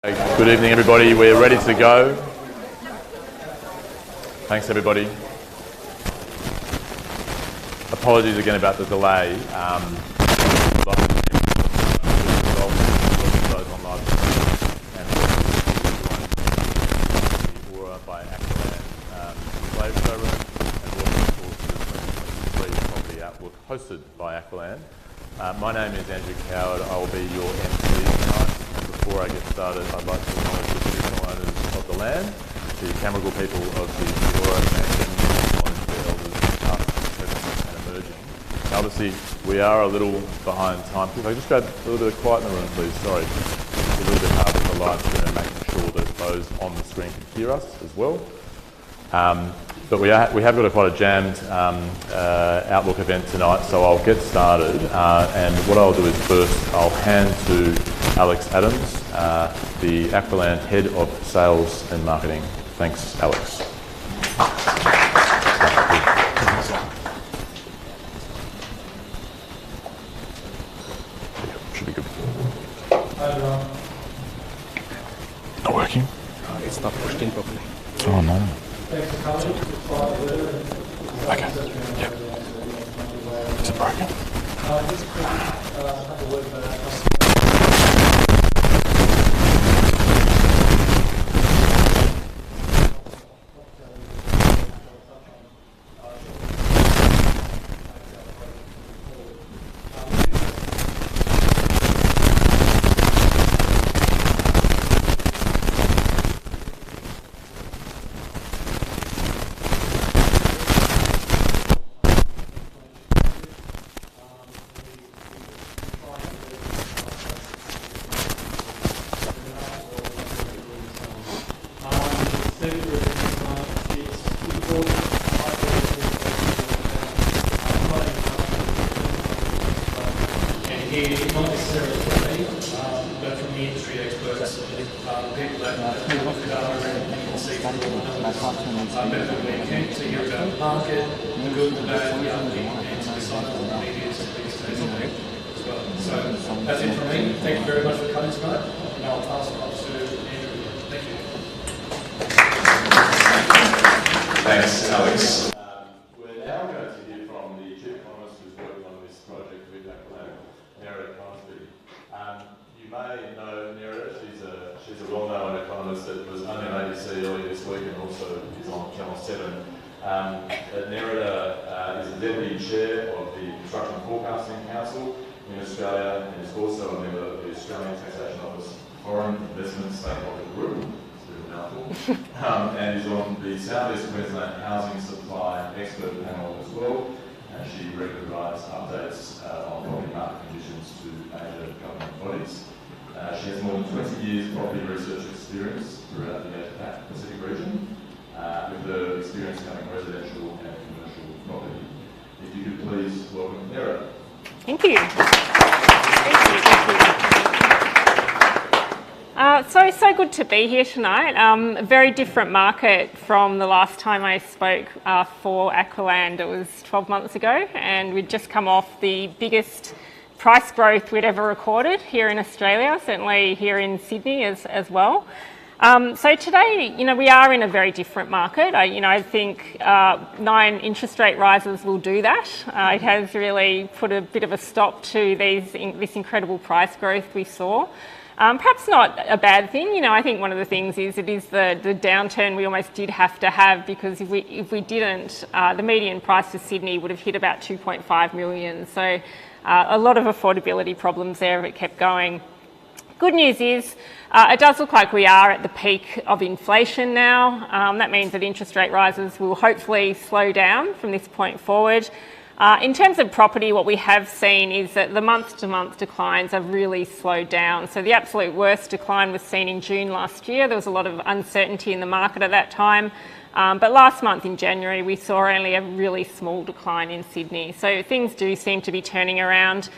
Good evening, everybody. We're ready to go. Thanks, everybody. Apologies again about the delay. By Aqualand slave showroom and welcome of course to the 2023 Property Outlook hosted by Aqualand. My name is Andrew Coward. I will be your MC tonight. Before I get started, I'd like to acknowledge the traditional owners of the land, the Cammeraygal people of the Eora Nation, acknowledge the elders past, present and emerging. Now, obviously, we are a little behind time. If I just grab a little bit of quiet in the room, please. Sorry. It's a little bit hard with the live stream and making sure that those on the screen can hear us as well. But we have got quite a jammed Outlook event tonight, so I'll get started. And what I'll do is first I'll hand to Alex Adams, the Aqualand Head of Sales and Marketing. Thanks, Alex. Should be good. Not working? It's not pushed in properly. Oh no. Okay. Yep. Is it broken? Not necessarily from me, but from the industry experts, people that look at data and can see from the numbers. But we're keen to hear about the market, the good, the bad, the ugly, and to decide what media is these days as well. So that's it from me. Thank you very much for coming tonight, and I'll pass it on to Andrew. Thank you. Thanks, Alex. We're now going to hear from the Chief Economist who's working on this project with Aqualand. You may know Nerida. She's a well-known economist that was only on ABC earlier this week and also is on Channel 7. Nerida is the Deputy Chair of the Construction Forecasting Council in Australia and is also a member of the Australian Taxation Office Foreign Investment Stakeholder Group, it's a bit of a mouthful, and is on the South East Queensland Housing Supply Expert Panel as well. She regularly provides updates on property market conditions to major government bodies. She has more than 20 years property research experience throughout the Asia-Pacific region, with her experience covering residential and commercial property. If you could please welcome Nerida. Thank you. So good to be here tonight. A very different market from the last time I spoke for Aqualand. It was 12 months ago, and we'd just come off the biggest price growth we'd ever recorded here in Australia, certainly here in Sydney as well. So today, we are in a very different market. I think 9 interest rate rises will do that. It has really put a bit of a stop to this incredible price growth we saw. Perhaps not a bad thing. I think one of the things is it is the downturn we almost did have to have, because if we didn't, the median price for Sydney would have hit about 2.5 million. So a lot of affordability problems there if it kept going. Good news is it does look like we are at the peak of inflation now. That means that interest rate rises will hopefully slow down from this point forward. In terms of property, what we have seen is that the month-to-month declines have really slowed down. So the absolute worst decline was seen in June last year. There was a lot of uncertainty in the market at that time. But last month in January, we saw only a really small decline in Sydney. So things do seem to be turning around.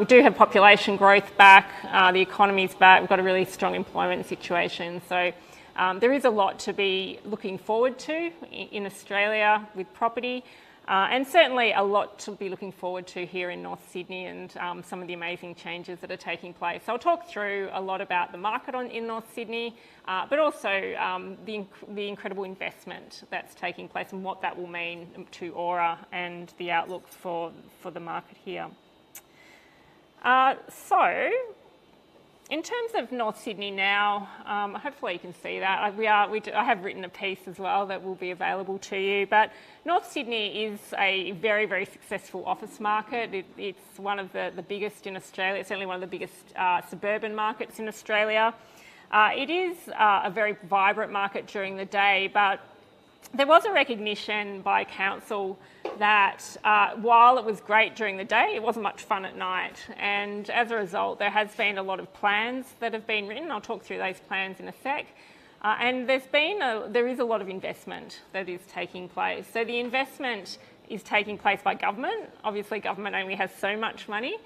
We do have population growth back. The economy's back. We've got a really strong employment situation. So there is a lot to be looking forward to in Australia with property. And certainly a lot to be looking forward to here in North Sydney and some of the amazing changes that are taking place. So I'll talk through a lot about the market in North Sydney, but also the incredible investment that's taking place and what that will mean to Aura and the outlook for the market here. So in terms of North Sydney now, hopefully you can see that. I have written a piece as well that will be available to you, but North Sydney is a very, very successful office market. It's one of the biggest in Australia. It's certainly one of the biggest suburban markets in Australia. It is a very vibrant market during the day, but there was a recognition by council that while it was great during the day, it wasn't much fun at night. And as a result, there has been a lot of plans that have been written. I'll talk through those plans in a sec. And there is a lot of investment that is taking place. So the investment is taking place by government. Obviously, government only has so much money,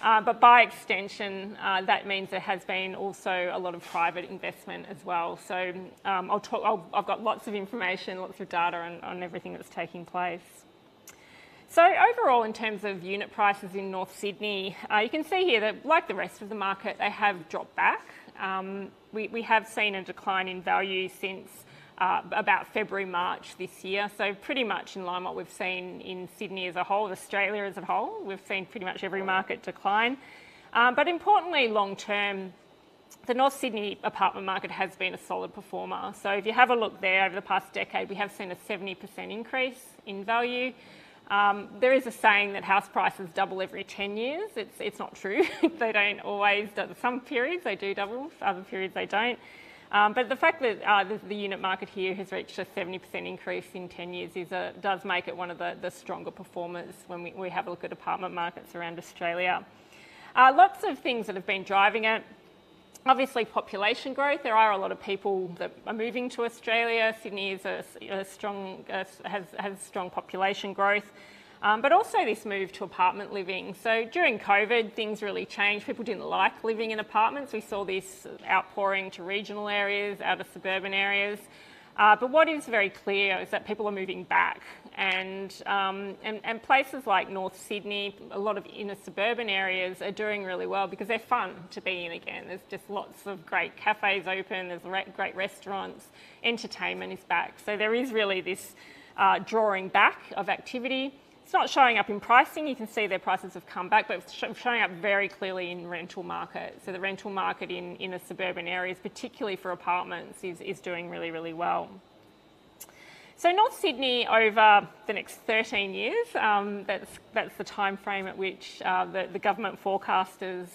but by extension, that means there has been also a lot of private investment as well. So I've got lots of information, lots of data on everything that's taking place. So overall, in terms of unit prices in North Sydney, you can see here that, like the rest of the market, they have dropped back. We have seen a decline in value since about February, March this year. So pretty much in line with what we've seen in Sydney as a whole, Australia as a whole. We've seen pretty much every market decline. But importantly, long term, the North Sydney apartment market has been a solid performer. So if you have a look there over the past decade, we have seen a 70% increase in value. There is a saying that house prices double every 10 years. It's not true. They don't always. Some periods they do double, other periods they don't. But the fact that the unit market here has reached a 70% increase in 10 years does make it one of the stronger performers when we have a look at apartment markets around Australia. Lots of things that have been driving it. Obviously, population growth. There are a lot of people that are moving to Australia. Sydney is has strong population growth, but also this move to apartment living. So during COVID, things really changed. People didn't like living in apartments. We saw this outpouring to regional areas, out of suburban areas. But what is very clear is that people are moving back, and places like North Sydney, a lot of inner suburban areas are doing really well because they're fun to be in again. There's just lots of great cafes open, there's great restaurants, entertainment is back. So there is really this drawing back of activity. It's not showing up in pricing. You can see their prices have come back, but it's showing up very clearly in rental market. So the rental market in inner suburban areas, particularly for apartments, is doing really, really well. So North Sydney over the next 13 years, that's the time frame at which the government forecasters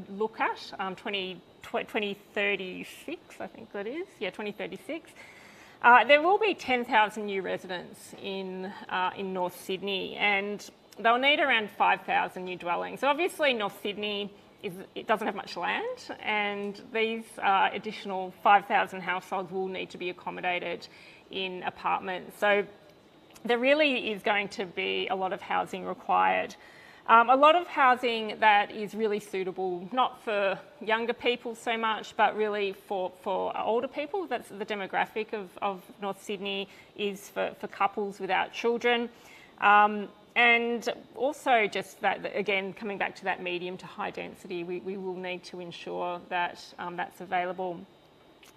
look at, 2036, I think that is. Yeah, 2036. There will be 10,000 new residents in North Sydney, and they'll need around 5,000 new dwellings. So obviously North Sydney doesn't have much land, and these additional 5,000 households will need to be accommodated in apartments. So there really is going to be a lot of housing required. A lot of housing that is really suitable, not for younger people so much, but really for older people. That's the demographic of North Sydney, is for couples without children. And also just that, again, coming back to that medium to high density, we will need to ensure that that's available.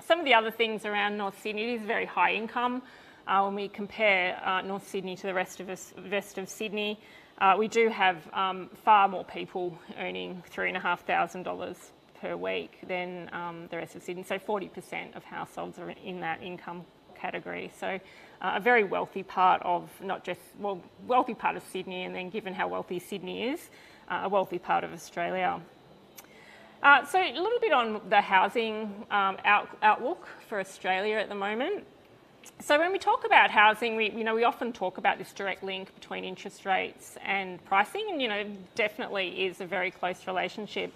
Some of the other things around North Sydney, it is very high income. When we compare North Sydney to the rest of Sydney, we do have far more people earning $3,500 per wealthy than the rest of Sydney. So 40% of households are in that income category. So a very wealthy part of wealthy part of Sydney, and then given how wealthy Sydney is, a wealthy part of Australia. So a little bit on the housing outlook for Australia at the moment. So when we talk about housing, we often talk about this direct link between interest rates and pricing, and definitely is a very close relationship.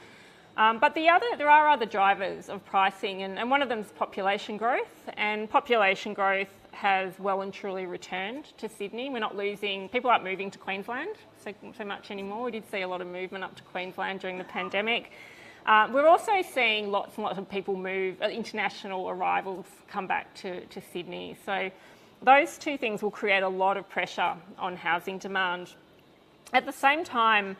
But there are other drivers of pricing, and one of them is population growth, and population growth has well and truly returned to Sydney. We're not losing, people aren't moving to Queensland so much anymore. We did see a lot of movement up to Queensland during the pandemic. We're also seeing lots and lots of people move, international arrivals come back to Sydney. So those two things will create a lot of pressure on housing demand. At the same time,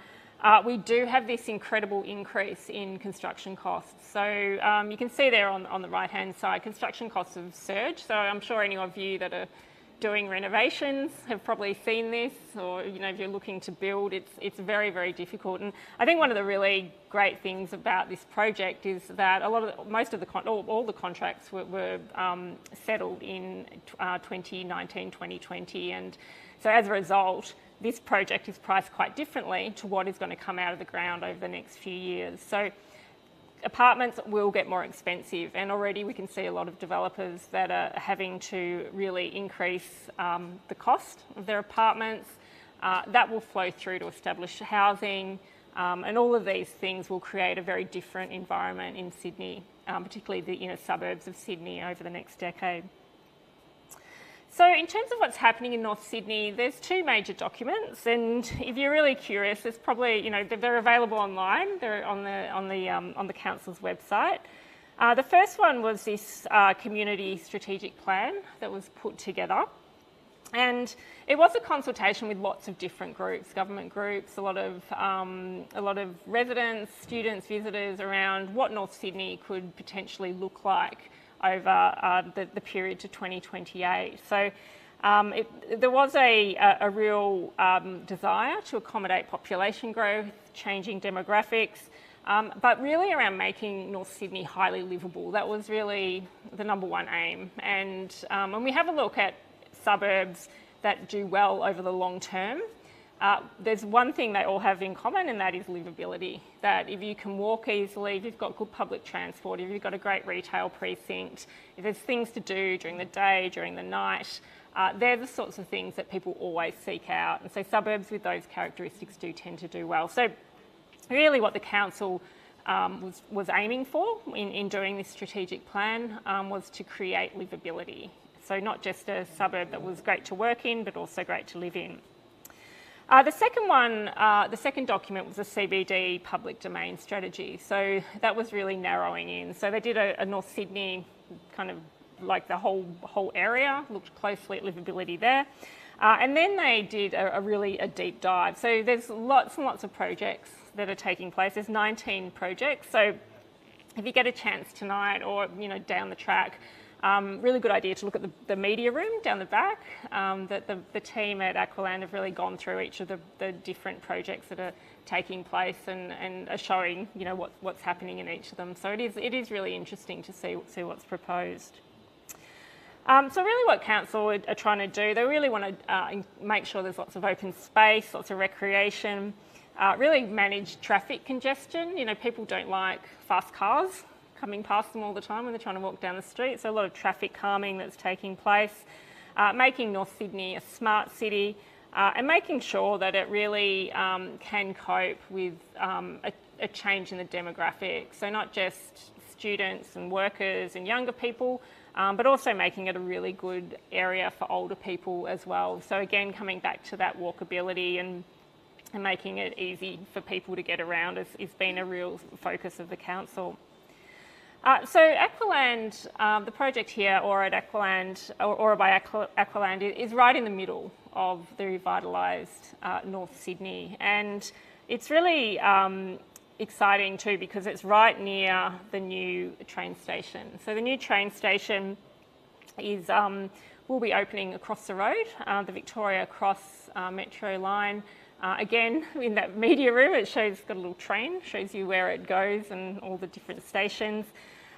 we do have this incredible increase in construction costs. So you can see there on the right-hand side, construction costs have surged. So I'm sure any of you that are doing renovations have probably seen this, or if you're looking to build, it's very, very difficult. And I think one of the really great things about this project is that all the contracts were settled in 2019, 2020, and so as a result, this project is priced quite differently to what is going to come out of the ground over the next few years. So apartments will get more expensive, and already we can see a lot of developers that are having to really increase the cost of their apartments. That will flow through to established housing, and all of these things will create a very different environment in Sydney, particularly the inner suburbs of Sydney over the next decade. So in terms of what's happening in North Sydney, there's two major documents, and if you're really curious, there's probably, they're available online. They're on the council's website. The first one was this community strategic plan that was put together, and it was a consultation with lots of different groups, government groups, a lot of residents, students, visitors around what North Sydney could potentially look like over the period to 2028. So there was a real desire to accommodate population growth, changing demographics, but really around making North Sydney highly livable. That was really the number one aim. And when we have a look at suburbs that do well over the long term, there's one thing they all have in common, and that is livability. That if you can walk easily, if you've got good public transport, if you've got a great retail precinct, if there's things to do during the day, during the night, they're the sorts of things that people always seek out. And so suburbs with those characteristics do tend to do well. So really what the council was aiming for in doing this strategic plan was to create livability. So not just a suburb that was great to work in, but also great to live in. The second document was a CBD public domain strategy. So that was really narrowing in. So they did a North Sydney kind of like the whole area, looked closely at livability there. And then they did a deep dive. So there's lots and lots of projects that are taking place. There's 19 projects. So if you get a chance tonight or down the track, really good idea to look at the media room down the back. The team at Aqualand have really gone through each of the different projects that are taking place and are showing what's happening in each of them. So it is really interesting to see what's proposed. So really what council are trying to do, they really want to make sure there's lots of open space, lots of recreation, really manage traffic congestion. People don't like fast cars coming past them all the time when they're trying to walk down the street. So a lot of traffic calming that's taking place, making North Sydney a smart city, and making sure that it really can cope with a change in the demographics. So not just students and workers and younger people, but also making it a really good area for older people as well. So again, coming back to that walkability and making it easy for people to get around has been a real focus of the council. So Aqualand, the project here, or at Aqualand, or by Aqualand, is right in the middle of the revitalised North Sydney, and it's really exciting too because it's right near the new train station. So the new train station will be opening across the road, the Victoria Cross Metro line. Again, in that media room, got a little train, shows you where it goes and all the different stations.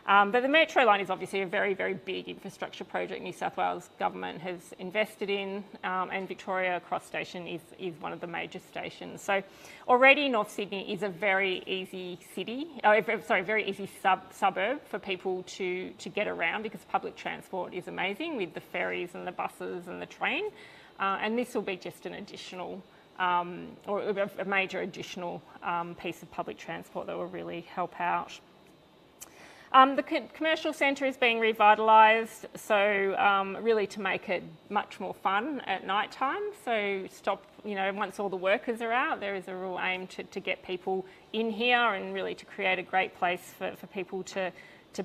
But the Metro line is obviously a very, very big infrastructure project New South Wales government has invested in, and Victoria Cross Station is one of the major stations. So already North Sydney is a very easy very easy suburb for people to get around because public transport is amazing with the ferries and the buses and the train. And this will be just an additional or a major additional piece of public transport that will really help out. The commercial centre is being revitalised, so really to make it much more fun at night time. So once all the workers are out, there is a real aim to get people in here and really to create a great place for people to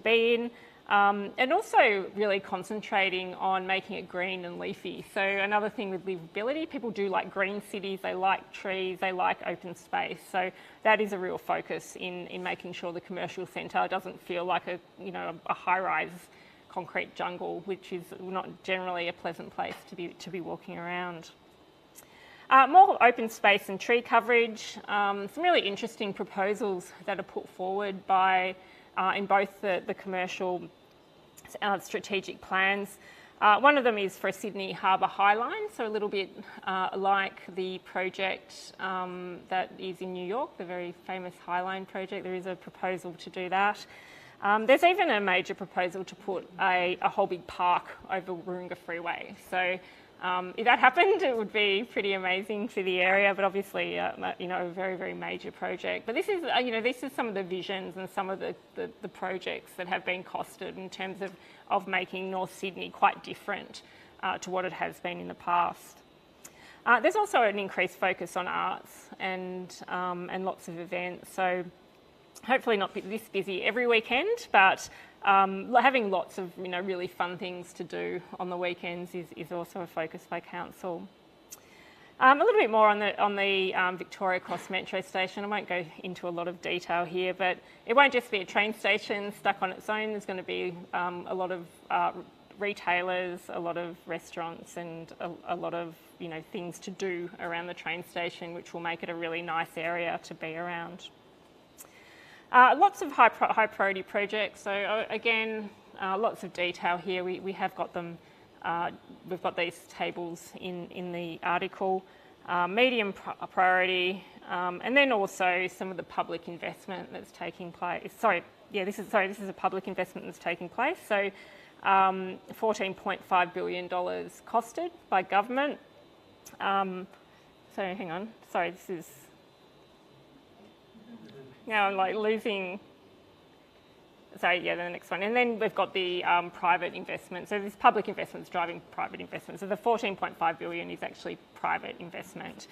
be in. And also really concentrating on making it green and leafy. So another thing with livability, people do like green cities, they like trees, they like open space. So that is a real focus in making sure the commercial centre doesn't feel like a high-rise concrete jungle, which is not generally a pleasant place to be walking around. More open space and tree coverage. Some really interesting proposals that are put forward by in both the commercial strategic plans. One of them is for a Sydney Harbour High Line, so a little bit like the project that is in New York, the very famous High Line project. There is a proposal to do that. There's even a major proposal to put a whole big park over Warringah Freeway. So if that happened, it would be pretty amazing for the area, but obviously, a very, very major project. But this is, this is some of the visions and some of the projects that have been costed in terms of making North Sydney quite different to what it has been in the past. There's also an increased focus on arts and lots of events. So hopefully not this busy every weekend, but having lots of really fun things to do on the weekends is also a focus by council. A little bit more on the Victoria Cross Metro Station. I won't go into a lot of detail here, but it won't just be a train station stuck on its own. There's going to be a lot of retailers, a lot of restaurants, and a lot of things to do around the train station, which will make it a really nice area to be around. Lots of high priority projects. So again, lots of detail here. We have got them. We've got these tables in the article. Medium priority, and then also some of the public investment that's taking place. This is a public investment that's taking place. So $14.5 billion costed by government. So hang on. Sorry, this is. Now I'm like losing. Sorry, yeah, the next one. And then we've got the private investment. So this public investment's driving private investment. So the 14.5 billion is actually private investment.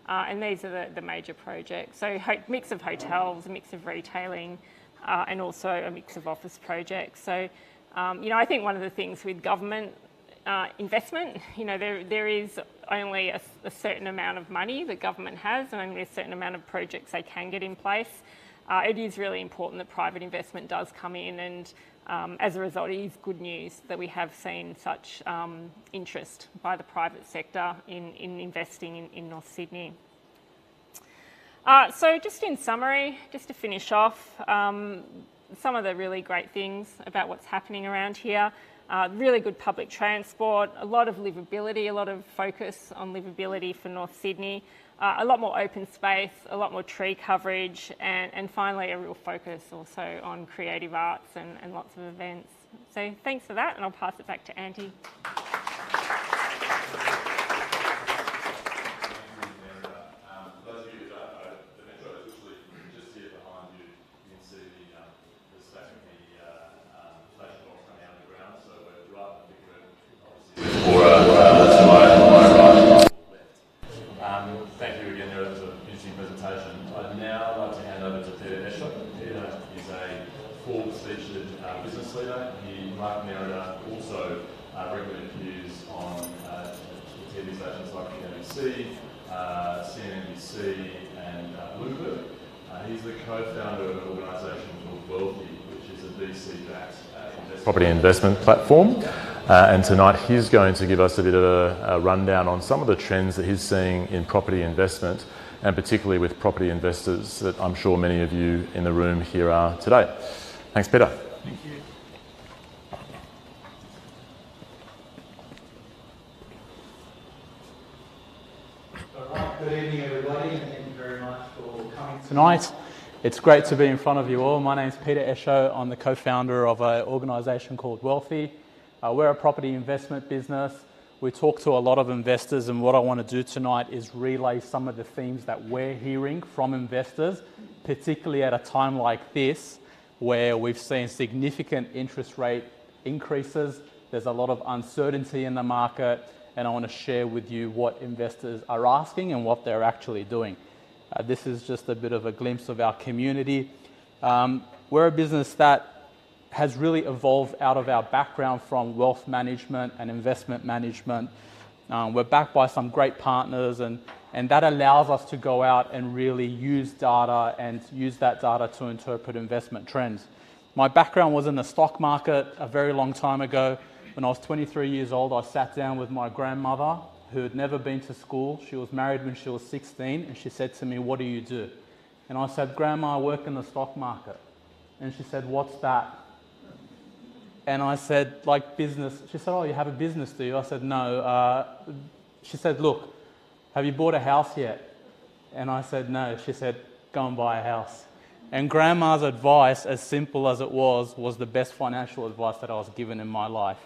And these are the major projects. So mix of hotels, a mix of retailing, and also a mix of office projects. So, I think one of the things with government investment, there is only a certain amount of money that government has and only a certain amount of projects they can get in place. It is really important that private investment does come in, and as a result, it is good news that we have seen such interest by the private sector in investing in North Sydney. So just in summary, just to finish off, some of the really great things about what's happening around here. Really good public transport, a lot of livability, a lot of focus on livability for North Sydney, a lot more open space, a lot more tree coverage, and finally a real focus also on creative arts and lots of events. So thanks for that, and I'll pass it back to Andy. Thank you again, that was an interesting presentation. I'd now like to hand over to Peter Escher. Peter is a Forbes-featured business leader. Mark Merida also regularly appears on TV stations like the BBC, CNBC and Bloomberg. He's the co-founder of an organisation called Wealthy, which is a VC-backed property investment platform. And tonight he's going to give us a bit of a rundown on some of the trends that he's seeing in property investment, and particularly with property investors that I'm sure many of you in the room here are today. Thanks, Peter. Thank you. All right, good evening everybody, and thank you very much for coming tonight. It's great to be in front of you all. My name is Peter Escher. I'm the co-founder of an organisation called Wealthy. We're a property investment business. We talk to a lot of investors, and what I want to do tonight is relay some of the themes that we're hearing from investors, particularly at a time like this, where we've seen significant interest rate increases. There's a lot of uncertainty in the market, and I want to share with you what investors are asking and what they're actually doing. This is just a bit of a glimpse of our community. We're a business that has really evolved out of our background from wealth management and investment management. We're backed by some great partners, and that allows us to go out and really use data and use that data to interpret investment trends. My background was in the stock market a very long time ago. When I was 23 years old, I sat down with my grandmother, who had never been to school. She was married when she was 16, and she said to me, "What do you do?" And I said, "Grandma, I work in the stock market." And she said, "What's that?" And I said, "Like business." She said, "Oh, you have a business, do you?" I said, "No." She said, "Look, have you bought a house yet?" And I said, "No." She said, "Go and buy a house." And Grandma's advice, as simple as it was the best financial advice that I was given in my life.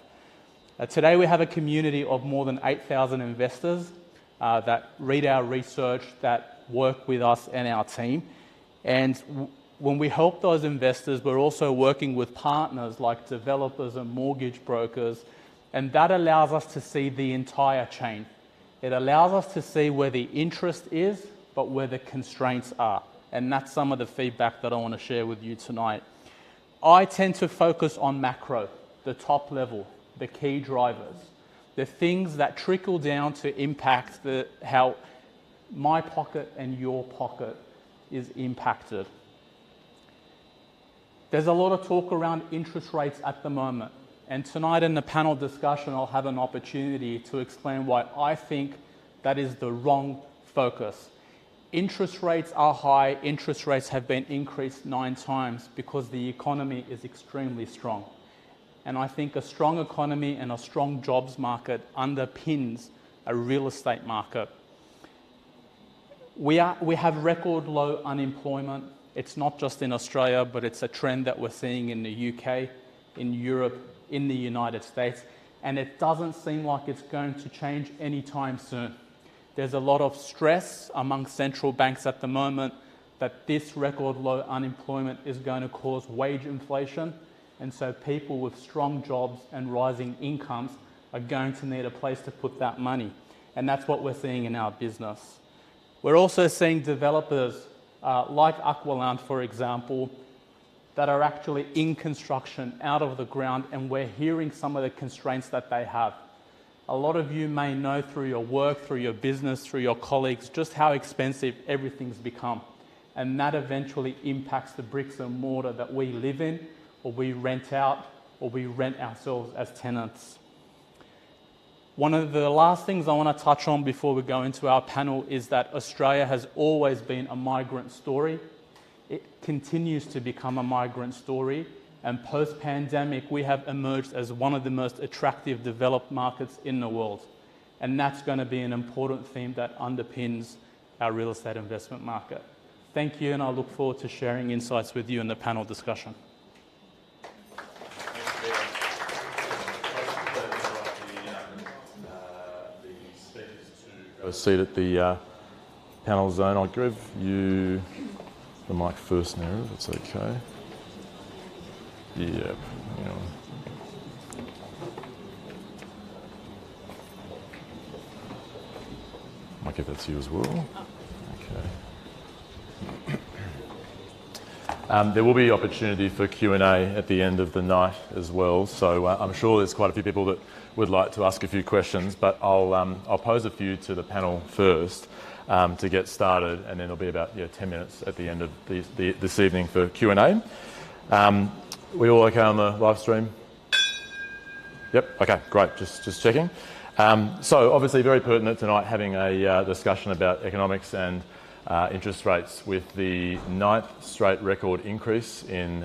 Today we have a community of more than 8,000 investors that read our research, that work with us and our team. And when we help those investors, we're also working with partners like developers and mortgage brokers, and that allows us to see the entire chain. It allows us to see where the interest is, but where the constraints are. And that's some of the feedback that I want to share with you tonight. I tend to focus on macro, the top level, the key drivers, the things that trickle down to impact how my pocket and your pocket is impacted. There's a lot of talk around interest rates at the moment. And tonight in the panel discussion, I'll have an opportunity to explain why I think that is the wrong focus. Interest rates are high. Interest rates have been increased 9 times because the economy is extremely strong. And I think a strong economy and a strong jobs market underpins a real estate market. We have record low unemployment. It's not just in Australia, but it's a trend that we're seeing in the UK, in Europe, in the United States, and it doesn't seem like it's going to change anytime soon. There's a lot of stress among central banks at the moment that this record low unemployment is going to cause wage inflation, and so people with strong jobs and rising incomes are going to need a place to put that money, and that's what we're seeing in our business. We're also seeing developers like Aqualand, for example, that are actually in construction, out of the ground, and we're hearing some of the constraints that they have. A lot of you may know through your work, through your business, through your colleagues, just how expensive everything's become. And that eventually impacts the bricks and mortar that we live in, or we rent out, or we rent ourselves as tenants. One of the last things I want to touch on before we go into our panel is that Australia has always been a migrant story. It continues to become a migrant story, and post-pandemic we have emerged as one of the most attractive developed markets in the world, and that's going to be an important theme that underpins our real estate investment market. Thank you, and I look forward to sharing insights with you in the panel discussion. A seat at the panel zone. I'll give you the mic first, Nera, if it's okay. Yeah. Might give that to you as well. Okay. There will be opportunity for Q&A at the end of the night as well, so I'm sure there's quite a few people that would like to ask a few questions, but I'll pose a few to the panel first to get started, and then there'll be about 10 minutes at the end of this evening for Q&A. We all okay on the live stream? Yep, okay, great, just checking. So obviously very pertinent tonight having a discussion about economics and interest rates with the 9th straight record increase in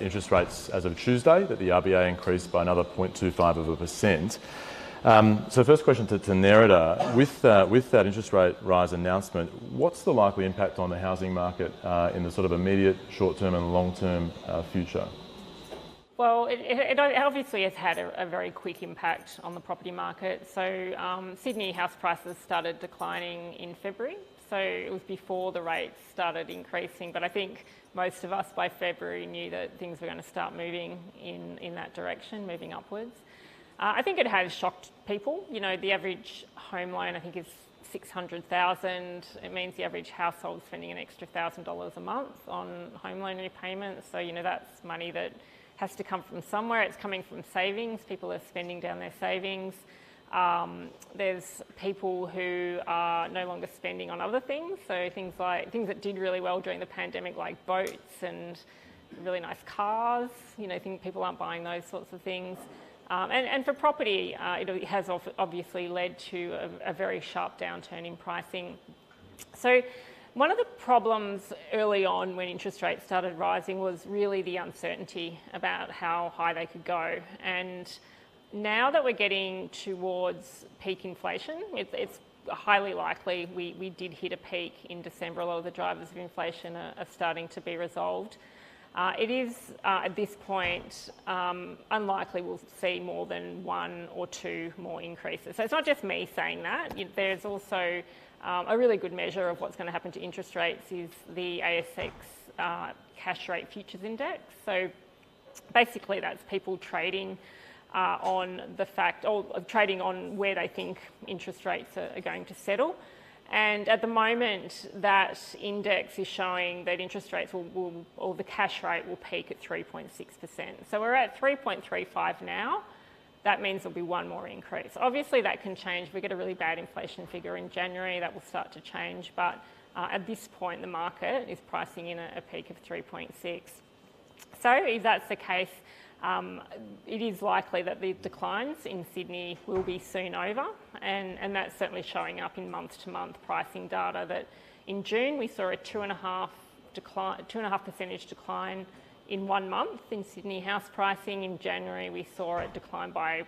interest rates as of Tuesday, that the RBA increased by another 0.25%. So first question to Nerida, with that interest rate rise announcement, what's the likely impact on the housing market in the sort of immediate, short-term and long-term future? Well, it obviously has had a very quick impact on the property market. So Sydney house prices started declining in February. So it was before the rates started increasing. But I think most of us by February knew that things were going to start moving in that direction, moving upwards. I think it has shocked people. You know, the average home loan I think is $600,000. It means the average household spending an extra $1,000 a month on home loan repayments. So, you know, that's money that has to come from somewhere. It's coming from savings. People are spending down their savings. There's people who are no longer spending on other things. So things that did really well during the pandemic, like boats and really nice cars. You know, people aren't buying those sorts of things. And for property, it has obviously led to a very sharp downturn in pricing. So one of the problems early on when interest rates started rising was really the uncertainty about how high they could go. And now that we're getting towards peak inflation, it's highly likely we did hit a peak in December. A lot of the drivers of inflation are starting to be resolved. It is, at this point, unlikely we'll see more than 1 or 2 more increases. So it's not just me saying that. There's also a really good measure of what's going to happen to interest rates is the ASX cash rate futures index. So basically that's people trading on the fact, or trading on where they think interest rates are going to settle. And at the moment, that index is showing that interest rates or the cash rate will peak at 3.6%. So we're at 3.35 now. That means there'll be 1 more increase. Obviously, that can change. If we get a really bad inflation figure in January, that will start to change. But at this point, the market is pricing in a peak of 3.6. So if that's the case, it is likely that the declines in Sydney will be soon over, and that's certainly showing up in month-to-month pricing data. That in June we saw a 2.5% decline in 1 month in Sydney house pricing. In January we saw it decline by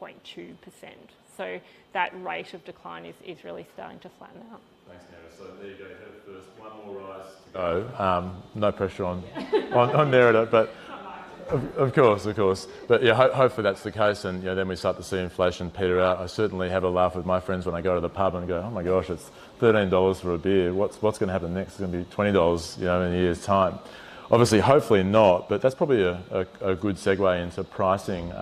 0.2%. So that rate of decline is really starting to flatten out. Thanks, Nera. So there you go. Head first. 1 more rise to go. No pressure on Nerida, but. Of course. But yeah, hopefully that's the case, and then we start to see inflation peter out. I certainly have a laugh with my friends when I go to the pub and go, oh my gosh, it's $13 for a beer. What's going to happen next? It's going to be $20, in a year's time. Obviously, hopefully not, but that's probably a good segue into pricing.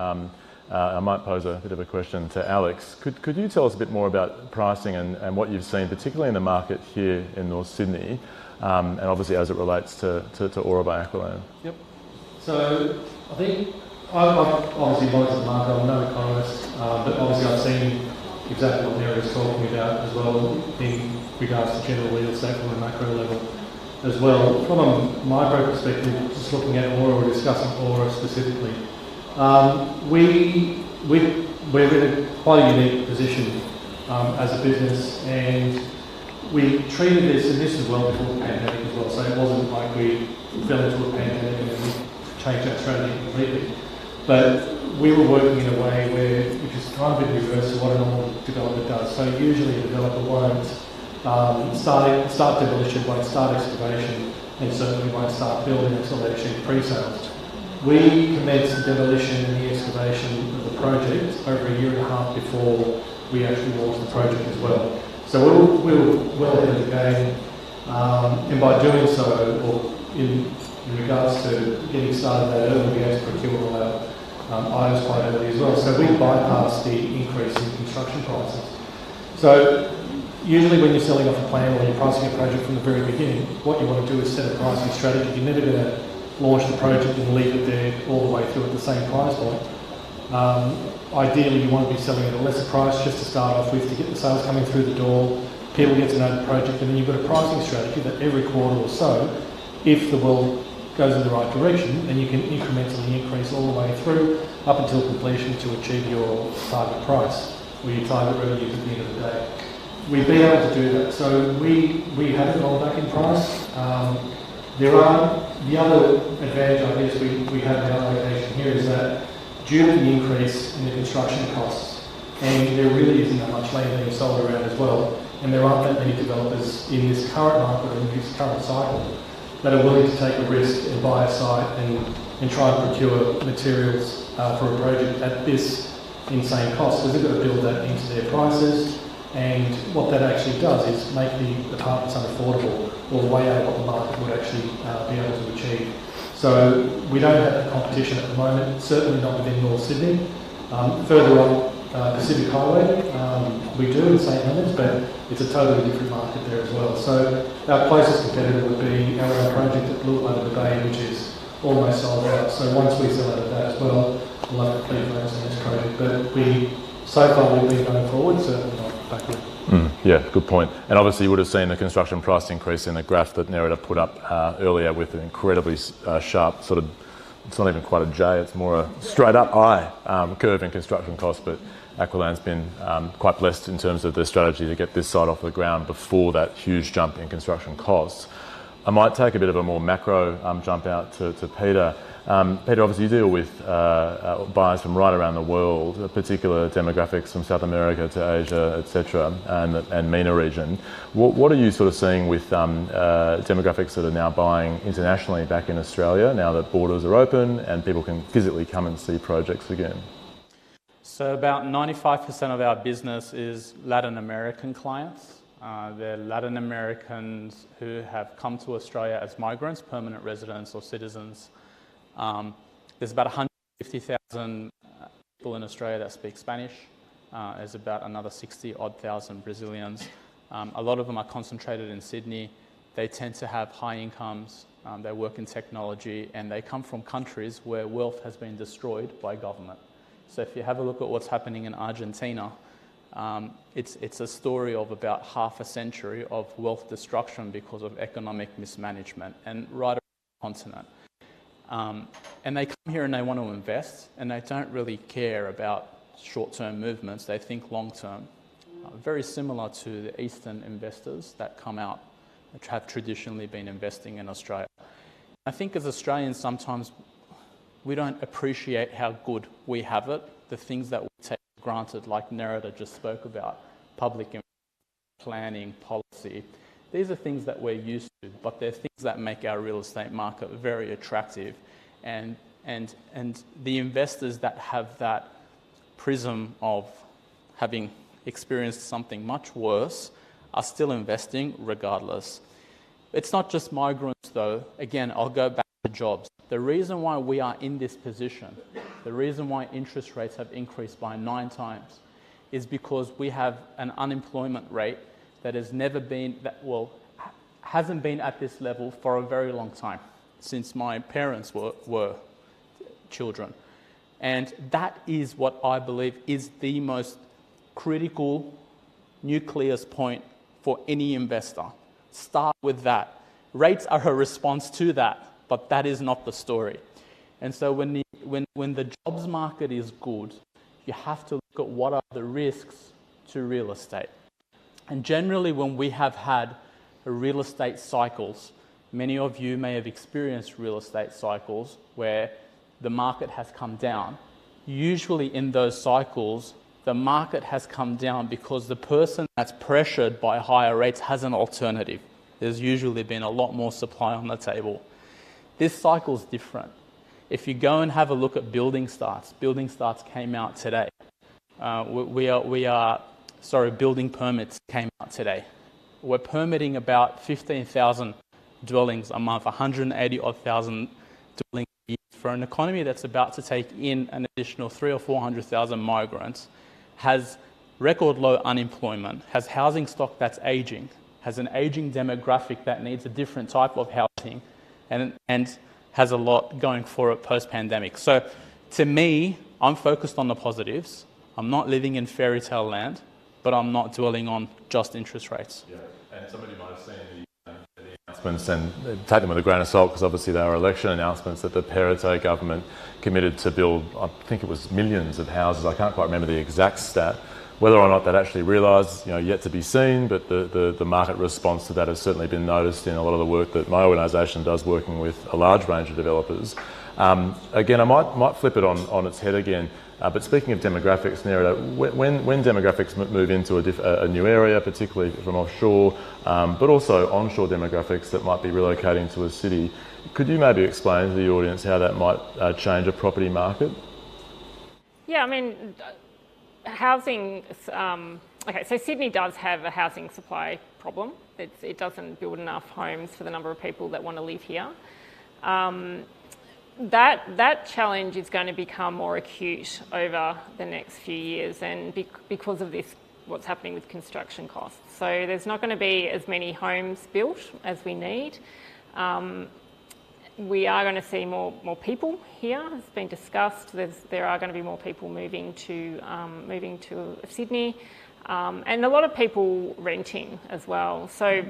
I might pose a bit of a question to Alex. Could you tell us a bit more about pricing and what you've seen, particularly in the market here in North Sydney, and obviously as it relates to Aura by Aqualand? Yep. So I think I've obviously monitored the market. I'm no economist, but obviously I've seen exactly what Nera is talking about as well in regards to general real estate from a macro level as well. From a micro perspective, just looking at Aura or discussing Aura specifically, we're in quite a unique position as a business, and we treated this, and this was well before the pandemic as well, so it wasn't like we fell into a pandemic and then we changed our strategy completely. But we were working in a way which is kind of in reverse to what a normal developer does. So usually a developer won't start demolition, won't start excavation, and certainly won't start building until they achieve pre-sales. We commenced the demolition and the excavation of the project over a year and a half before we actually launched the project as well. So we were well ahead of the game, and by doing so, or in regards to getting started that early, we had to procure all our items quite early as well. So we bypassed the increase in construction prices. So usually when you're selling off a plan or you're pricing a project from the very beginning, what you want to do is set a pricing strategy. You're never going to launch the project and leave it there all the way through at the same price point. Ideally, you want to be selling at a lesser price just to start off with, to get the sales coming through the door, people get to know the project, and then you've got a pricing strategy that every quarter or so, if the world goes in the right direction, then you can incrementally increase all the way through up until completion to achieve your target price or your target revenues at the end of the day. We've been able to do that, so we haven't gone back in price. The other advantage I guess we have in our location here is that due to the increase in the construction costs, and there really isn't that much land being sold around as well, and there aren't that many developers in this current market or in this current cycle that are willing to take a risk and buy a site and try and procure materials for a project at this insane cost, because they've got to build that into their prices, and what that actually does is make the apartments unaffordable or way out of what the market would actually be able to achieve. So we don't have the competition at the moment, certainly not within North Sydney. Further on Pacific Highway, we do in St Helens, but it's a totally different market there as well. So our closest competitor would be our own project at Blue Under the Bay, which is almost sold out. So once we sell out of that as well, we'll have to keep focusing on this project. But so far we've been going forward, certainly not backward. Yeah, good point. And obviously you would have seen the construction price increase in the graph that Nerida put up earlier with an incredibly sharp sort of, it's not even quite a J, it's more a straight up I curve in construction costs, but Aqualand's been quite blessed in terms of the strategy to get this site off the ground before that huge jump in construction costs. I might take a bit of a more macro jump out to Peter. Peter, obviously you deal with buyers from right around the world, particular demographics from South America to Asia, etc., and MENA region. What are you sort of seeing with demographics that are now buying internationally back in Australia, now that borders are open and people can physically come and see projects again? So about 95% of our business is Latin American clients. They're Latin Americans who have come to Australia as migrants, permanent residents or citizens. There's about 150,000 people in Australia that speak Spanish. There's about another 60-odd thousand Brazilians. A lot of them are concentrated in Sydney. They tend to have high incomes, they work in technology, and they come from countries where wealth has been destroyed by government. So if you have a look at what's happening in Argentina, it's a story of about half a century of wealth destruction because of economic mismanagement, and right around the continent. And they come here and they want to invest, and they don't really care about short-term movements. They think long-term. Very similar to the Eastern investors that come out, which have traditionally been investing in Australia. I think as Australians, sometimes we don't appreciate how good we have it, the things that we take for granted, like Nerida just spoke about, public planning, policy. These are things that we're used to, but they're things that make our real estate market very attractive. And the investors that have that prism of having experienced something much worse are still investing regardless. It's not just migrants though. Again, I'll go back to jobs. The reason why we are in this position, the reason why interest rates have increased by 9 times is because we have an unemployment rate that has never been, hasn't been at this level for a very long time, since my parents were children. And that is what I believe is the most critical nucleus point for any investor. Start with that. Rates are a response to that, but that is not the story. And so when the jobs market is good, you have to look at what are the risks to real estate. And generally when we have had real estate cycles, many of you may have experienced real estate cycles where the market has come down. Usually in those cycles, the market has come down because the person that's pressured by higher rates has an alternative. There's usually been a lot more supply on the table. This cycle's different. If you go and have a look at building starts came out today. Building permits came out today. We're permitting about 15,000 dwellings a month, 180-odd thousand dwellings a year. For an economy that's about to take in an additional 300,000 or 400,000 migrants, has record low unemployment, has housing stock that's aging, has an aging demographic that needs a different type of housing, and has a lot going for it post-pandemic. So to me, I'm focused on the positives. I'm not living in fairy tale land, but I'm not dwelling on just interest rates. Yeah, and somebody might have seen the announcements, and take them with a grain of salt because obviously they were election announcements, that the Perrottet government committed to build, I think it was millions of houses. I can't quite remember the exact stat. Whether or not that actually realised, yet to be seen, but the market response to that has certainly been noticed in a lot of the work that my organisation does, working with a large range of developers. Again, I might flip it on its head again, but speaking of demographics, Nerida, when demographics move into a new area, particularly from offshore, but also onshore demographics that might be relocating to a city, could you maybe explain to the audience how that might change a property market? Yeah, I mean, housing, so Sydney does have a housing supply problem. It doesn't build enough homes for the number of people that want to live here. That challenge is going to become more acute over the next few years, and because of this, what's happening with construction costs. So there's not going to be as many homes built as we need. we are going to see more people here. It's been discussed. There are going to be more people moving to Sydney, and a lot of people renting as well. So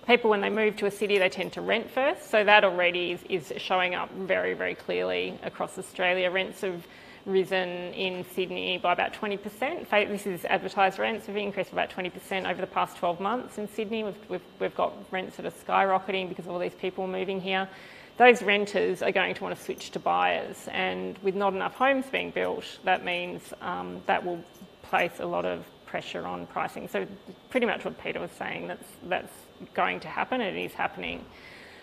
people, when they move to a city, they tend to rent first. So that already is showing up very, very clearly across Australia. Rents have risen in Sydney by about 20%. In fact, this is advertised rents have increased by about 20% over the past 12 months in Sydney. We've got rents that are skyrocketing because of all these people moving here. Those renters are going to want to switch to buyers, and with not enough homes being built, that means that will place a lot of pressure on pricing. So pretty much what Peter was saying, that's going to happen, and it is happening.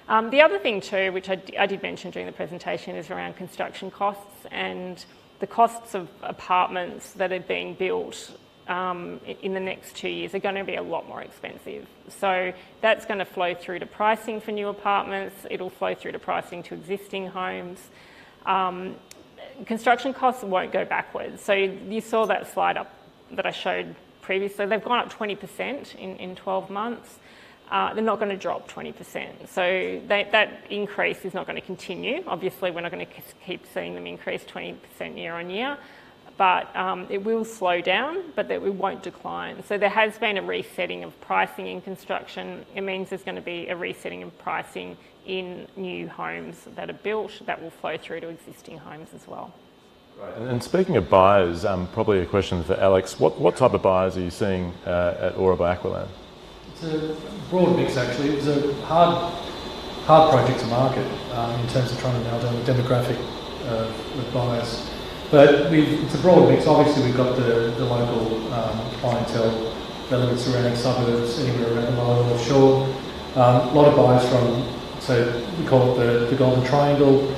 The other thing too, which I did mention during the presentation, is around construction costs, and the costs of apartments that are being built in the next 2 years are going to be a lot more expensive. So that's going to flow through to pricing for new apartments. It'll flow through to pricing to existing homes. Construction costs won't go backwards. So you saw that slide up that I showed previously. They've gone up 20% in 12 months. They're not going to drop 20%. So that increase is not going to continue. Obviously, we're not going to keep seeing them increase 20% year on year, but it will slow down, but it won't decline. So there has been a resetting of pricing in construction. It means there's going to be a resetting of pricing in new homes that are built that will flow through to existing homes as well. Right. And speaking of buyers, probably a question for Alex. What type of buyers are you seeing at Aura by Aqualand? It's a broad mix, actually. It was a hard project to market in terms of trying to nail down the demographic of buyers. But it's a broad mix. Obviously, we've got the local clientele that live in surrounding suburbs, anywhere around the lower North Shore. A lot of buyers from, so we call it the Golden Triangle,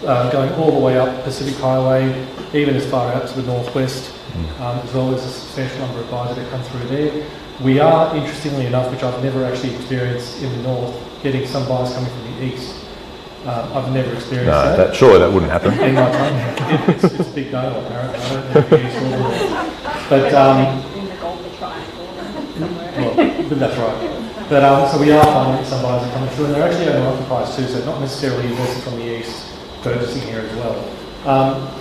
going all the way up Pacific Highway, even as far out to the northwest, as well as a substantial number of buyers that come through there. We are, interestingly enough, which I've never actually experienced in the north, getting some buyers coming from the east. I've never experienced that. Surely that wouldn't happen. In my time, it's a big no, apparently. I don't know if the east or the north. But in the Golden Triangle somewhere. well, that's right. But so we are finding that some buyers are coming through, and they're actually owner-occupiers too, so not necessarily invested from the east, purchasing here as well.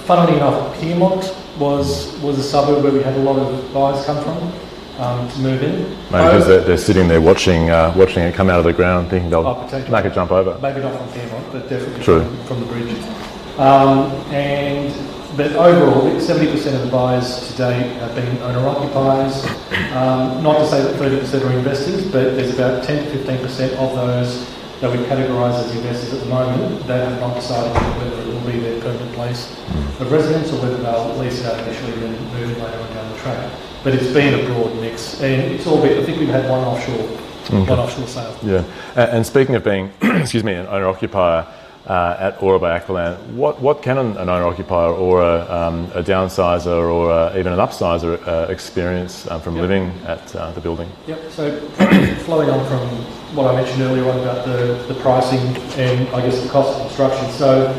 Funnily enough, Pyrmont was a suburb where we had a lot of buyers come from. To move in. Maybe because they're sitting there watching it come out of the ground, thinking they'll make a jump over. Maybe not from Pyrmont, but definitely from the bridge. But overall, 70% of the buyers to date have been owner-occupiers. Not to say that 30% are investors, but there's about 10 to 15% of those that we categorise as investors at the moment that have not decided whether it will be their permanent place of residence or whether they'll lease it out initially and then move in later on down the track. But it's been a broad mix, and it's all been, I think we've had one offshore sale. Yeah, and speaking of being, excuse me, an owner-occupier at Aura by Aqualand, what can an owner-occupier or a downsizer or even an upsizer experience from living at the building? Yep, so flowing on from what I mentioned earlier on about the pricing and I guess the cost of construction. So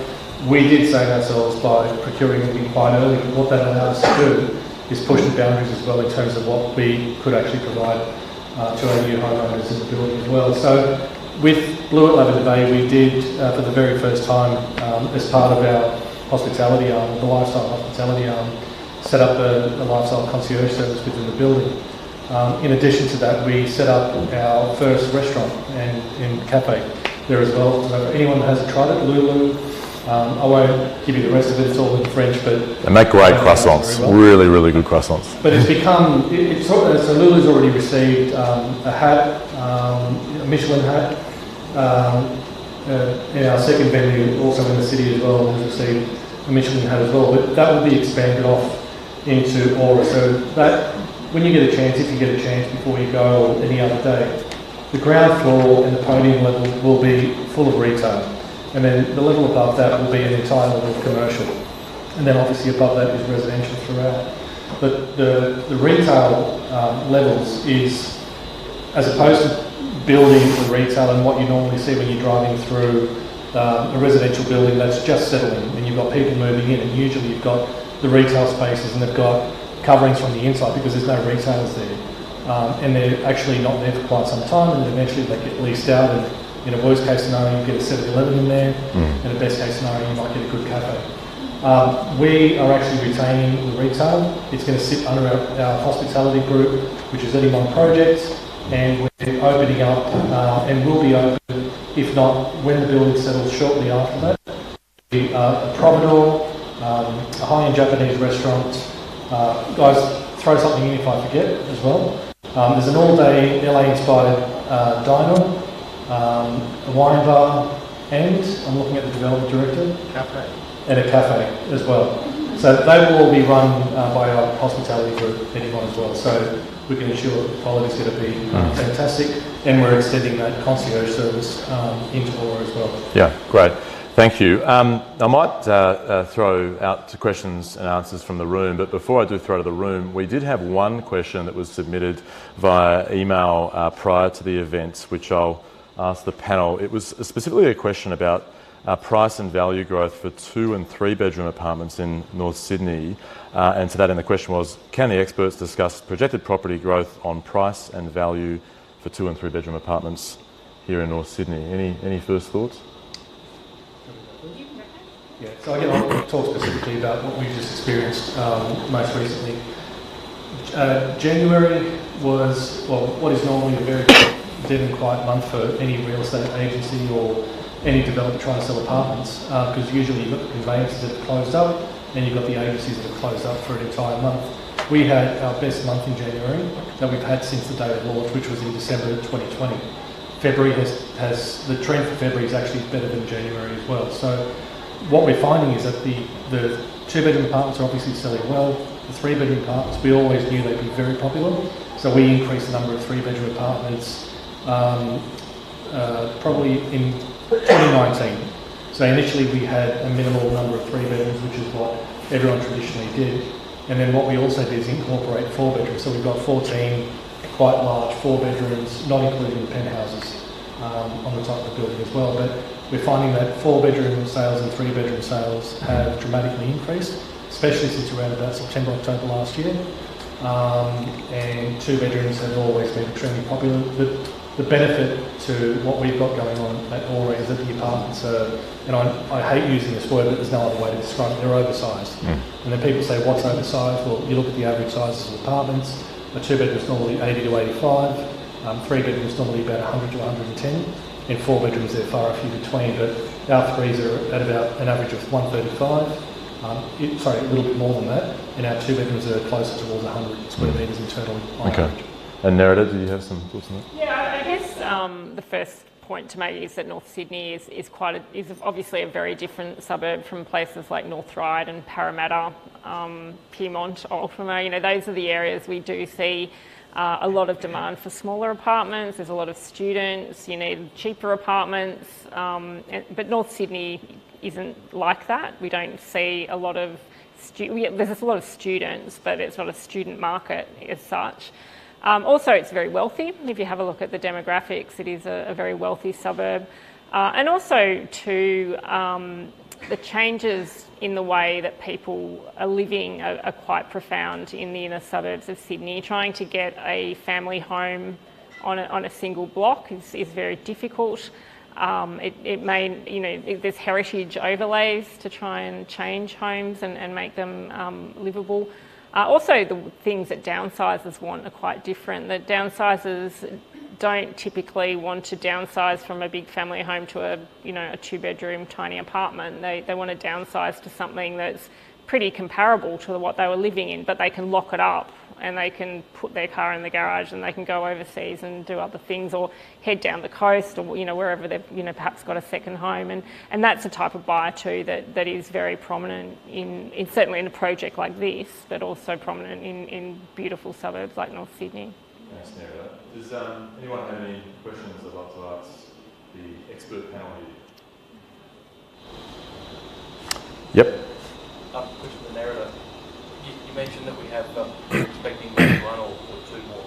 we did save ourselves by procuring it quite early. What that allowed us to do is push the boundaries as well in terms of what we could actually provide to our new homeowners in the building as well. So with Blue at Lavender Bay, we did for the very first time as part of our hospitality arm, the lifestyle hospitality arm, set up a lifestyle concierge service within the building. In addition to that, we set up our first restaurant and cafe there as well. So anyone that hasn't tried it, Lulu, I won't give you the rest of it, it's all in French, but... They make great croissants, well. Really, really good croissants. But it's become, so Lulu's already received a hat, a Michelin hat, in our second venue, also in the city as well, has received a Michelin hat as well, but that will be expanded off into Aura, so that, when you get a chance, if you get a chance before you go or any other day, the ground floor and the podium level will be full of retail. And then the level above that will be an entire level of commercial. And then obviously above that is residential throughout. But the retail levels is, as opposed to building the retail and what you normally see when you're driving through a residential building that's just settling and you've got people moving in, and usually you've got the retail spaces and they've got coverings from the inside because there's no retailers there. And they're actually not there for quite some time, and eventually they get leased out, and In a worst case scenario, you get a 7-Eleven in there. In a best case scenario, you might get a good cafe. We are actually retaining the retail. It's going to sit under our hospitality group, which is Eddie Projects, and we're opening up and will be open, if not when the building settles shortly after that. A promenade, a high-end Japanese restaurant. Guys, throw something in if I forget as well. There's an all-day LA-inspired diner, a wine bar, and I'm looking at the development director. Cafe. And a cafe as well. So they will all be run by our hospitality group, anyone as well. So we can ensure that the quality is going to be fantastic, and we're extending that concierge service into Aura as well. Yeah, great. Thank you. I might throw out to questions and answers from the room, but before I do throw to the room, we did have one question that was submitted via email prior to the event, which I'll ask the panel. It was specifically a question about price and value growth for 2 and 3 bedroom apartments in North Sydney. And to that end, the question was, can the experts discuss projected property growth on price and value for 2 and 3 bedroom apartments here in North Sydney? Any first thoughts? Yeah, so again, I'll talk specifically about what we've just experienced most recently. January was, well, what is normally a very dead and quiet month for any real estate agency or any developer trying to sell apartments, because usually you've got the conveyances that are closed up and you've got the agencies that are closed up for an entire month. We had our best month in January that we've had since the day of launch, which was in December 2020. February has the trend for February is actually better than January as well. So what we're finding is that the 2-bedroom apartments are obviously selling well. The 3-bedroom apartments, we always knew they'd be very popular. So we increased the number of 3-bedroom apartments probably in 2019. So initially we had a minimal number of 3 bedrooms, which is what everyone traditionally did. And then what we also did is incorporate 4 bedrooms. So we've got 14 quite large 4 bedrooms, not including the penthouses on the top of the building as well. But we're finding that 4 bedroom sales and 3 bedroom sales have dramatically increased, especially since around about September, October last year. And 2 bedrooms have always been extremely popular. The benefit to what we've got going on at Aura is that the apartments are, and I hate using this word, but there's no other way to describe it, they're oversized. And then people say, what's oversized? Well, you look at the average sizes of apartments. A 2-bedroom is normally 80 to 85, 3 bedrooms normally about 100 to 110, and 4 bedrooms they're far few between, but our 3s are at about an average of 135, sorry, a little bit more than that, and our 2 bedrooms are closer towards 100 square metres internally on average. And Nerida, do you have some thoughts on that? Yeah, I guess the first point to make is that North Sydney is obviously a very different suburb from places like North Ryde and Parramatta, Pyrmont, Ultima. You know, those are the areas we do see a lot of demand for smaller apartments. There's a lot of students. You need cheaper apartments, but North Sydney isn't like that. We don't see a lot of there's a lot of students, but it's not a student market as such. Also, it's very wealthy. If you have a look at the demographics, it is a very wealthy suburb. And also, too, the changes in the way that people are living are quite profound in the inner suburbs of Sydney. Trying to get a family home on a single block is very difficult. It may, you know, there's heritage overlays to try and change homes and make them livable. Also, the things that downsizers want are quite different. The downsizers don't typically want to downsize from a big family home to a 2-bedroom tiny apartment. They want to downsize to something that's pretty comparable to what they were living in, but they can lock it up and they can put their car in the garage and they can go overseas and do other things or head down the coast or wherever they've perhaps got a second home, and that's a type of buyer too that is very prominent in certainly in a project like this, but also prominent in beautiful suburbs like North Sydney. Thanks, Nerida. Does anyone have any questions they'd like to ask the expert panel here? Yep. Question to Nerida. You mentioned that we have expecting maybe 1 or 2 more.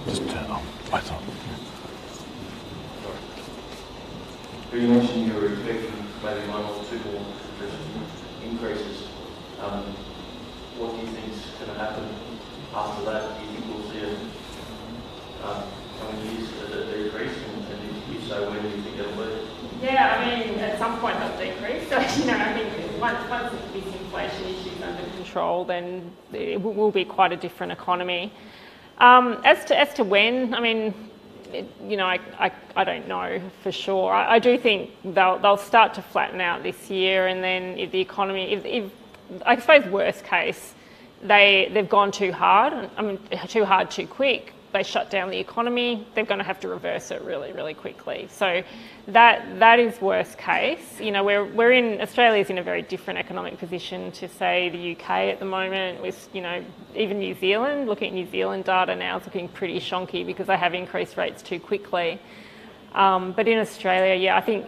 Just turn on. Lights on. Sorry. You mentioned you were expecting maybe 1 or 2 more increases. What do you think is going to happen after that? Do you think we'll see coming years a decrease? point they'll decrease. So, you know, I think once this inflation issue is under control, then it will be quite a different economy. As to when, I mean, you know, I don't know for sure. I do think they'll start to flatten out this year, and then if the economy, if I suppose worst case, they've gone too hard. I mean, too hard too quick. They shut down the economy. They're going to have to reverse it really, really quickly. So that is worst case. You know, Australia's in a very different economic position to say the UK at the moment. With, you know, even New Zealand. Looking at New Zealand data now is looking pretty shonky because they have increased rates too quickly. But in Australia, yeah, I think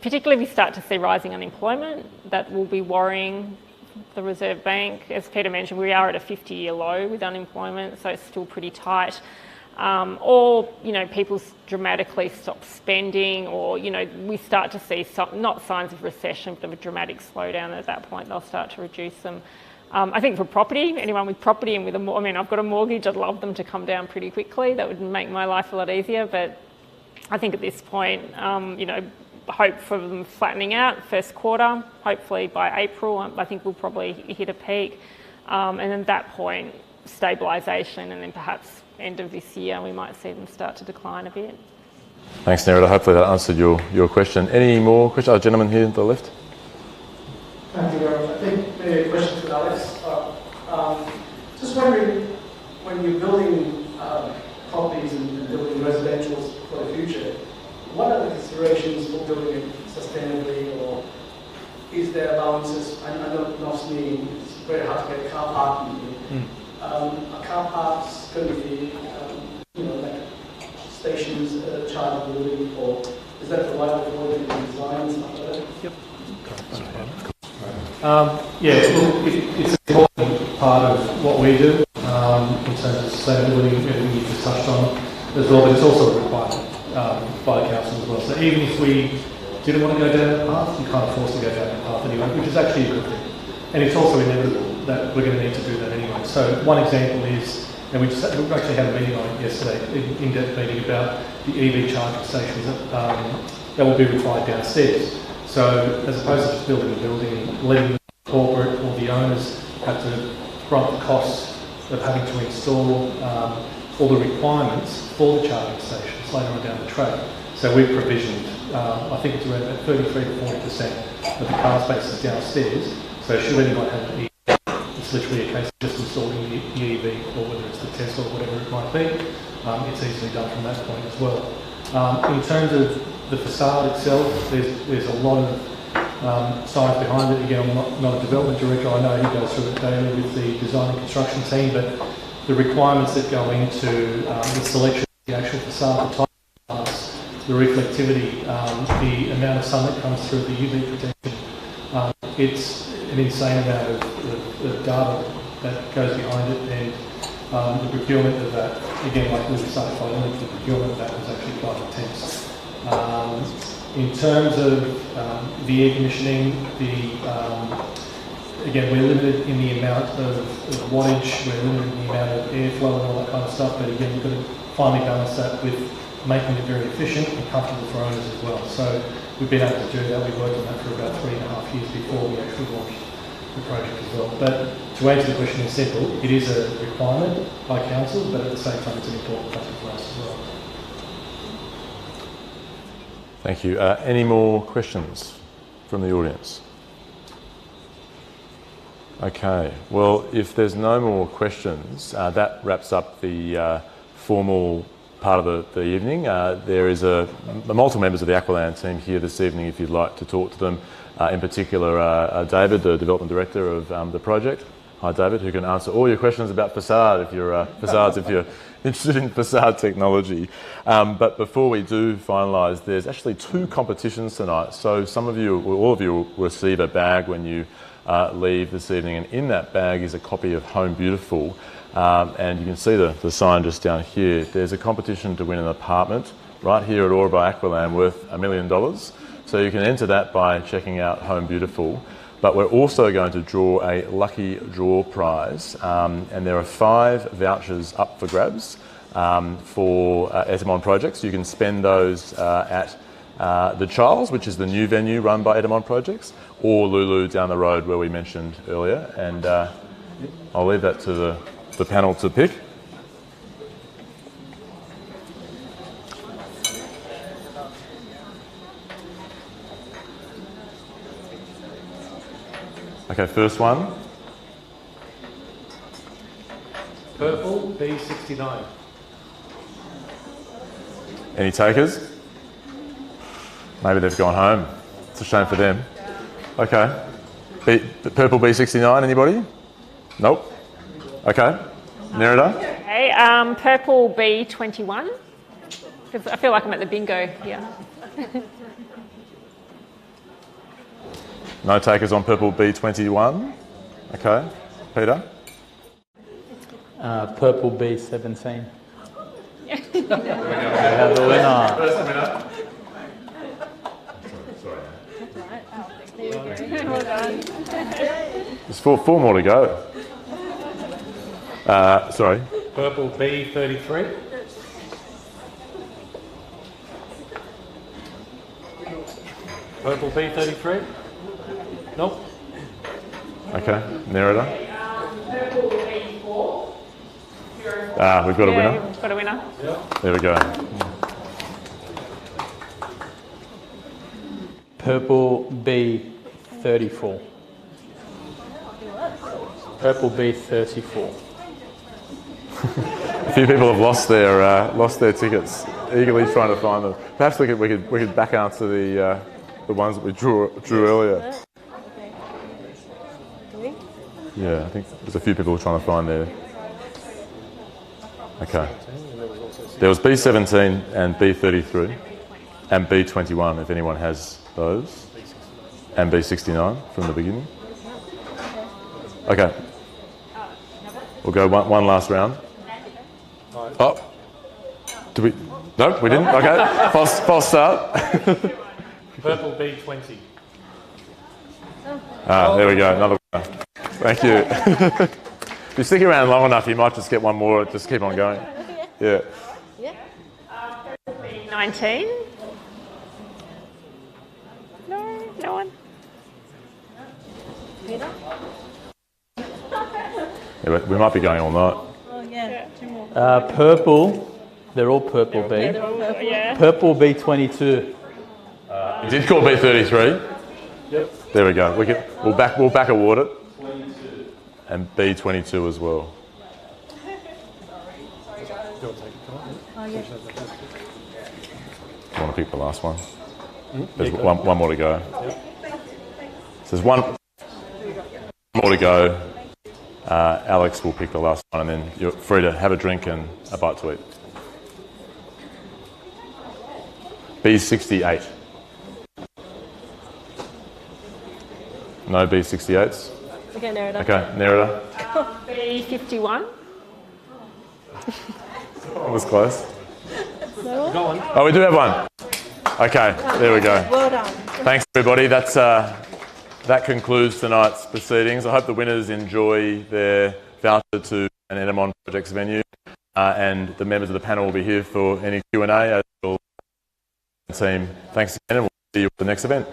particularly if we start to see rising unemployment, that will be worrying the Reserve Bank. As Peter mentioned, we are at a 50-year low with unemployment, so it's still pretty tight. Or, you know, people dramatically stop spending, or, you know, we start to see some, not signs of recession, but of a dramatic slowdown. At that point, they'll start to reduce them. I think for property, anyone with property and with I mean, I've got a mortgage, I'd love them to come down pretty quickly. That would make my life a lot easier, but I think at this point, you know, hope for them flattening out first quarter. Hopefully by April, I think we'll probably hit a peak. And then at that point, stabilisation, and then perhaps end of this year, we might see them start to decline a bit. Thanks, Nerida. Hopefully that answered your question. Any more questions? Oh, gentleman here on the left. Thank you very much. I think maybe a question for Alex. Just wondering, when you're building properties and building residentials for the future, what are the considerations for building it sustainably, or is there allowances? I know North Sydney, it's very hard to get car parking here. Are car parks going to be, you know, like stations chargeability, or is that the right way forward in design and stuff like that? Yep. Yeah, look, it's an important part of what we do in terms of sustainability, everything you just touched on as well, but it's also a requirement by the council as well. So even if we didn't want to go down that path, you're kind of forced to go down that path anyway, which is actually a good thing. And it's also inevitable that we're going to need to do that anyway. So one example is, and we actually had a meeting on it yesterday, in-depth meeting about the EV charging stations that will be required downstairs. So as opposed to just building a building and letting the corporate or the owners have to front the costs of having to install all the requirements for the charging stations later on down the track. So we've provisioned, I think it's around about 33 to 40% of the car spaces downstairs. So should anyone have an EV, it's literally a case of just installing the EV, or whether it's the Tesla or whatever it might be. It's easily done from that point as well. In terms of the facade itself, there's a lot of science behind it. Again, I'm not a development director. I know he goes through it daily with the design and construction team, but the requirements that go into the selection of the actual facade, the type of glass, the reflectivity, the amount of sun that comes through, the UV protection, it's an insane amount of data that goes behind it, and the procurement of that, again, like we were started by the procurement of that was actually quite intense. In terms of the air conditioning, again, we're limited in the amount of wattage, we're limited in the amount of airflow and all that kind of stuff, but again, we've got to finally balance that with making it very efficient and comfortable for owners as well. So we've been able to do that. We've worked on that for about 3.5 years before we actually launched the project as well. But to answer the question in simple, it is a requirement by council, but at the same time, it's an important factor for us as well. Thank you. Any more questions from the audience? Okay, well, if there's no more questions, that wraps up the formal part of the evening. There is multiple members of the Aqualand team here this evening if you'd like to talk to them. In particular, David, the Development Director of the project. Hi, David, who can answer all your questions about facades if you're interested in facade technology. But before we do finalise, there's actually 2 competitions tonight. So some of you, or all of you, will receive a bag when you leave this evening, and in that bag is a copy of Home Beautiful. And you can see the sign just down here. There's a competition to win an apartment right here at Ora by Aqualand worth $1 million. So you can enter that by checking out Home Beautiful. But we're also going to draw a lucky draw prize, and there are 5 vouchers up for grabs for Etamon projects. You can spend those at the Charles, which is the new venue run by Edamon Projects, or Lulu down the road where we mentioned earlier. And I'll leave that to the panel to pick. Okay, first one. Purple B69. Any takers? Maybe they've gone home. It's a shame for them. Okay. Purple B69, anybody? Nope. Okay. Nerida? Okay, purple B21. Because I feel like I'm at the bingo here. No takers on purple B21. Okay. Peter? Purple B17. We have the winner. First winner. Well done. There's four more to go. Sorry. Purple B33. Purple B33. Nope. Okay. Nerida? Purple B4. We've got a winner. Yeah, we've got a winner. There we go. Purple B34. Purple B34. A few people have lost their tickets, eagerly trying to find them. Perhaps we could back answer the ones that we drew earlier. Yeah, I think there's a few people trying to find their. Okay. There was B17 and B33 and B21 if anyone has those, and B69 from the beginning. Okay. We'll go one last round. Oh, did we? No, we didn't. Okay, false start. Purple B20. There we go. Another one. Thank you. If you stick around long enough, you might just get one more. Just keep on going. Yeah. B19. No one. Yeah, we might be going all night. Purple. They're all purple B. Yeah. Purple B22. You did call B33. Yep. There we go. We'll back award it. And B22 as well. Do you want to pick the last one? There's one more to go. So there's one more to go. Alex will pick the last one, and then you're free to have a drink and a bite to eat. B68. No B68s? Okay, Nerida. Okay, Nerida. B51. That was close. Go on. Oh, we do have one. Okay, there we go. Well done. Thanks, everybody. That concludes tonight's proceedings. I hope the winners enjoy their voucher to an Edamon Projects venue, and the members of the panel will be here for any Q&A. As will the team. Thanks again, and we'll see you at the next event.